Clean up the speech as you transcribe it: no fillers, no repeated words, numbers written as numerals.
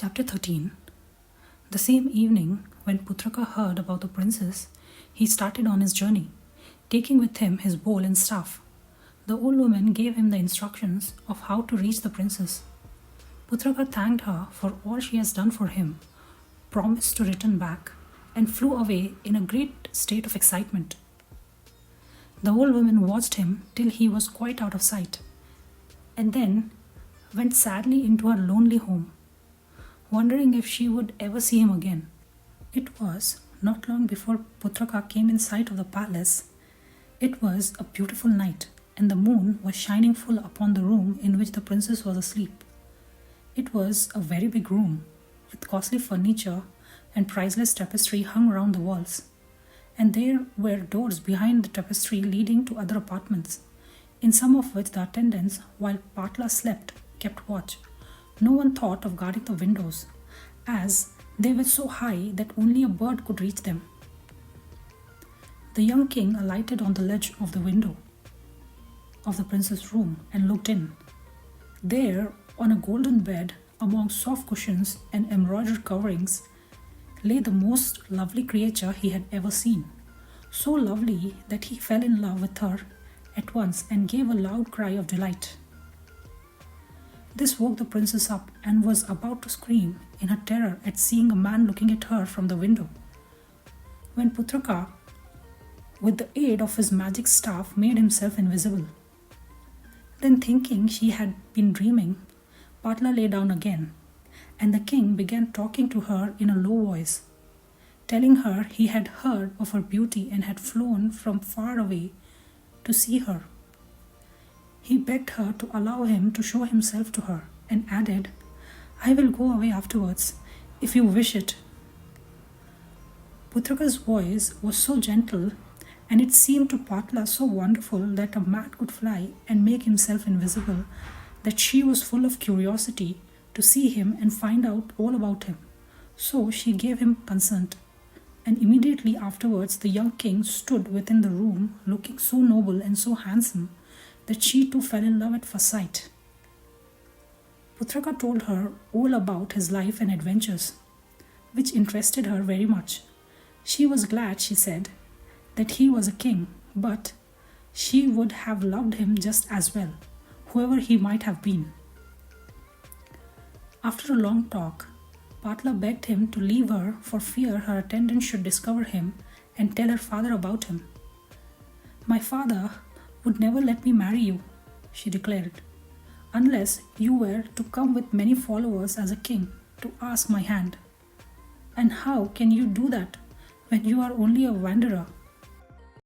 Chapter 13. The same evening, when Putraka heard about the princess, he started on his journey, taking with him his bowl and staff. The old woman gave him the instructions of how to reach the princess. Putraka thanked her for all she has done for him, promised to return back, and flew away in a great state of excitement. The old woman watched him till he was quite out of sight, and then went sadly into her lonely home, wondering if she would ever see him again. It was not long before Putraka came in sight of the palace. It was a beautiful night, and the moon was shining full upon the room in which the princess was asleep. It was a very big room, with costly furniture and priceless tapestry hung round the walls, and there were doors behind the tapestry leading to other apartments, in some of which the attendants, while Patla slept, kept watch. No one thought of guarding the windows, as they were so high that only a bird could reach them. The young king alighted on the ledge of the window of the prince's room and looked in. There, on a golden bed, among soft cushions and embroidered coverings, lay the most lovely creature he had ever seen, so lovely that he fell in love with her at once and gave a loud cry of delight. This woke the princess up and was about to scream in her terror at seeing a man looking at her from the window, when Putraka, with the aid of his magic staff, made himself invisible. Then, thinking she had been dreaming, Patla lay down again, and the king began talking to her in a low voice, telling her he had heard of her beauty and had flown from far away to see her. He begged her to allow him to show himself to her, and added, "I will go away afterwards, if you wish it." Putraka's voice was so gentle, and it seemed to Patla so wonderful that a man could fly and make himself invisible, that she was full of curiosity to see him and find out all about him. So she gave him consent, and immediately afterwards the young king stood within the room, looking so noble and so handsome that she too fell in love at first sight. Putraka told her all about his life and adventures, which interested her very much. She was glad, she said, that he was a king, but she would have loved him just as well, whoever he might have been. After a long talk, Patla begged him to leave her for fear her attendants should discover him and tell her father about him. "My father would never let me marry you," she declared, "unless you were to come with many followers as a king to ask my hand. And how can you do that when you are only a wanderer